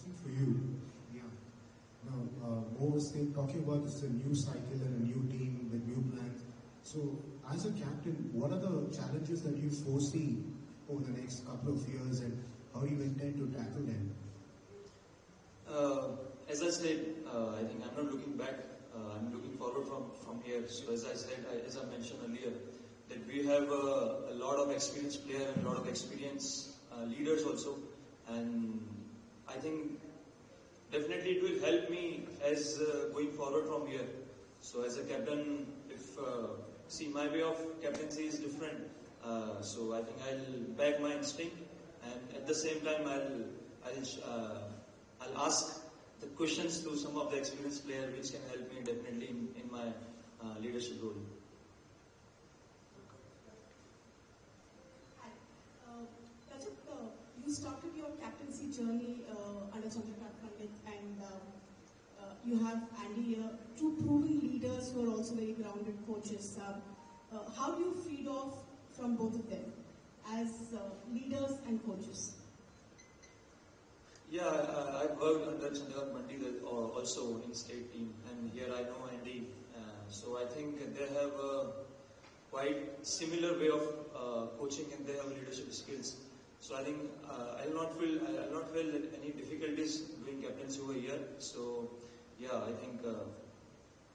question for you. Yeah. Now, Mo was talking about this a new cycle and a new team with new plans. So, as a captain, what are the challenges that you foresee over the next couple of years, and how do you intend to tackle them? As I said, I think I'm not looking back. I'm looking forward from here. So, as I said, as I mentioned earlier, that we have a lot of experienced players and a lot of experienced leaders also, and I think definitely it will help me as going forward from here. So as a captain, if see my way of captaincy is different, so I think I'll back my instinct, and at the same time I'll ask the questions to some of the experienced players, which can help me definitely in my leadership role. Rajat, you started your captaincy journey under Chandrakant Pandit, and you have Andy here, two proven leaders who are also very grounded coaches. How do you feed off from both of them as leaders and coaches? Yeah, I've worked under Chandrakant Pandit also in state team, and here I know Andy. So I think they have a quite similar way of coaching, and they have leadership skills. So I think I'll not feel any difficulties doing captaincy over here. So yeah, I think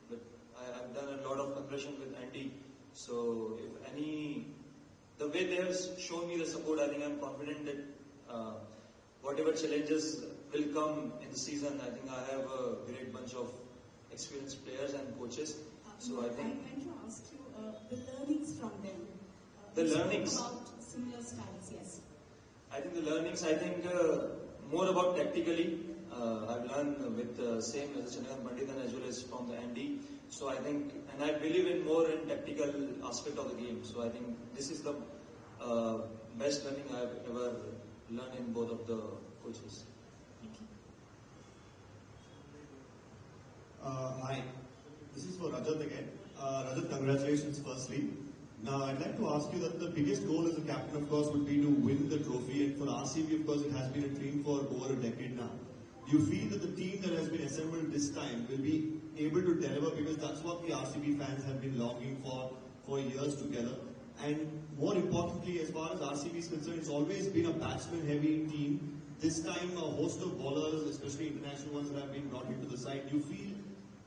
but I've done a lot of compression with Andy. So if the way they have shown me the support, I think I'm confident that whatever challenges will come in the season, I think I have a great bunch of experienced players and coaches. So I think I want to ask you the learnings from them. The learnings about similar styles, yes. I think the learnings, more about tactically. I've learned with the same as the Chandrakant Pandit and as well as from the Andy. So I think, and I believe in more in tactical aspect of the game. So I think this is the best learning I've ever learned in both of the coaches. Thank you. Hi, this is for Rajat again. Rajat, congratulations firstly. Now, I'd like to ask you that the biggest goal as a captain, of course, would be to win the trophy, and for RCB, of course, it has been a dream for over a decade now. Do you feel that the team that has been assembled this time will be able to deliver, because that's what the RCB fans have been longing for years together? And more importantly, as far as RCB is concerned, it's always been a batsman-heavy team. This time, a host of bowlers, especially international ones, that have been brought into the side. Do you feel,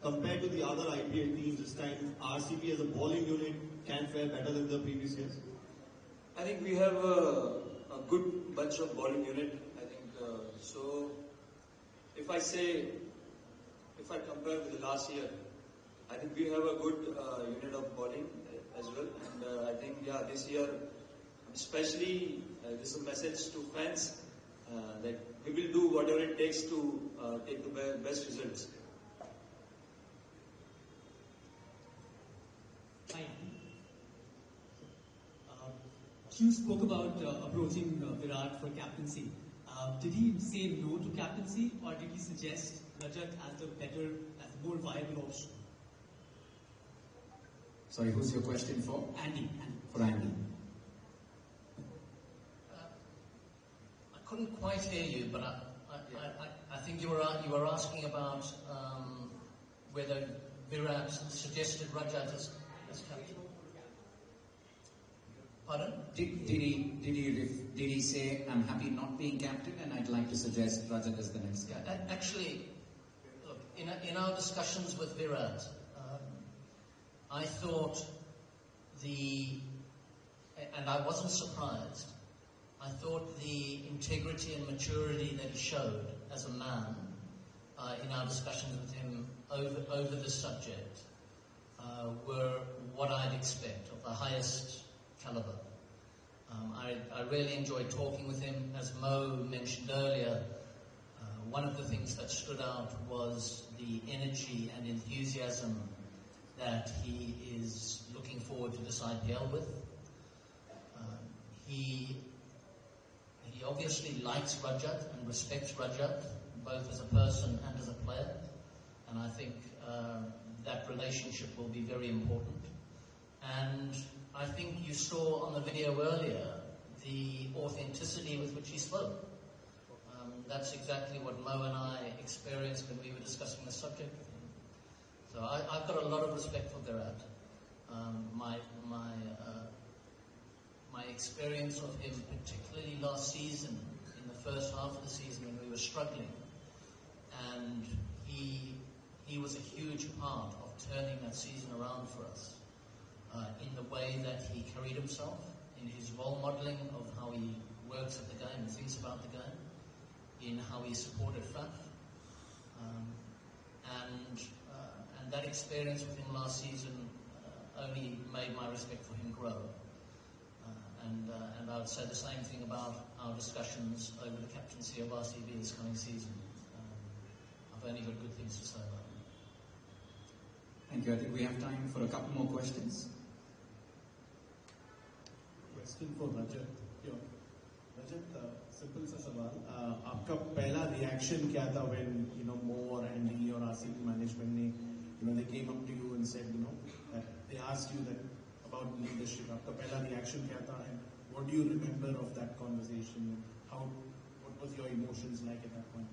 compared to the other IPL teams this time, RCB as a bowling unit can fare better than the previous years? I think we have a good bunch of bowling unit. I think so. If I compare with the last year, I think we have a good unit of bowling as well. And I think this year, especially, this is a message to fans that we will do whatever it takes to take the best results. Hi. You spoke about approaching Virat for captaincy. Did he say no to captaincy, or did he suggest Rajat as the more viable option? Sorry, who's your question for? Andy. For Andy. I couldn't quite hear you, but I think you were asking about whether Virat suggested Rajat as captain. Pardon? Did he say, I'm happy not being captain and I'd like to suggest Rajat as the next captain? Actually, look, in our discussions with Virat, I thought and I wasn't surprised, I thought the integrity and maturity that he showed as a man in our discussions with him over this subject were what I'd expect, of the highest caliber. I really enjoyed talking with him. As Mo mentioned earlier, one of the things that stood out was the energy and enthusiasm that he is looking forward to this IPL with. He obviously likes Rajat and respects Rajat, both as a person and as a player, and I think that relationship will be very important. And I think you saw on the video earlier the authenticity with which he spoke. that's exactly what Mo and I experienced when we were discussing the subject with him. So I've got a lot of respect for Virat. My experience of him, particularly last season, in the first half of the season when we were struggling, and he was a huge part of turning that season around for us in the way that he carried himself, in his role modelling of how he works at the game, thinks about the game, in how he supported Faf. And that experience with him last season only made my respect for him grow. And I would say the same thing about our discussions over the captaincy of RCB this coming season. I've only got good things to say about him. Thank you. I think we have time for a couple more questions. Question for Rajat. Rajat, simple सा सवाल. आपका पहला reaction क्या था when Mo or Andy or RCB management ने they came up to you and said that they asked you that about leadership. आपका पहला reaction क्या था, and what do you remember of that conversation? What was your emotions like at that point?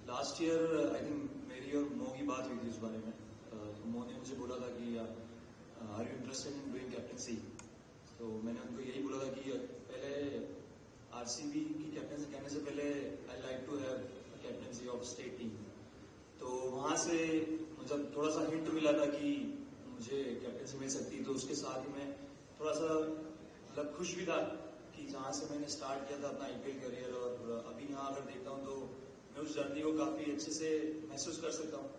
Last year I think मेरी और मो की बात हुई थी उस बारे में. मो ने मुझे बोला था कि are you interested in doing captaincy? तो मैंने उनको यही बोला था कि पहले RCB की कैप्टनसी कहने से पहले I like to have a captaincy of state team. तो वहाँ से मुझे थोड़ा सा हिंट मिला था कि मुझे कैप्टनसी मिल सकती, तो उसके साथ ही मैं थोड़ा सा मतलब खुश भी था कि जहाँ से मैंने स्टार्ट किया था अपना IPL करियर, और अभी यहाँ अगर देखता हूँ तो मैं उस जर्नी को काफ़ी अच्छे से महसूस कर सकता हूँ.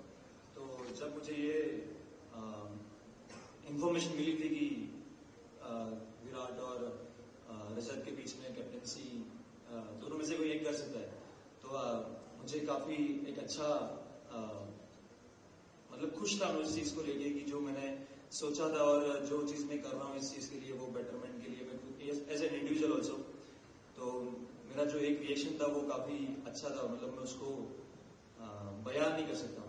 तो जब मुझे ये इंफॉर्मेशन मिली थी कि विराट और रजत के बीच में कैप्टनसी दोनों में से कोई एक कर सकता है, तो मुझे काफ़ी एक अच्छा मतलब खुश था मैं उस चीज़ को लेके कि जो मैंने सोचा था और जो चीज़ मैं कर रहा हूँ इस चीज़ के लिए, वो बेटरमेंट के लिए, मैं एज एन इंडिविजुअल ऑल्सो. तो मेरा जो एक रिएक्शन था वो काफ़ी अच्छा था, मतलब मैं उसको बयान नहीं कर सकता.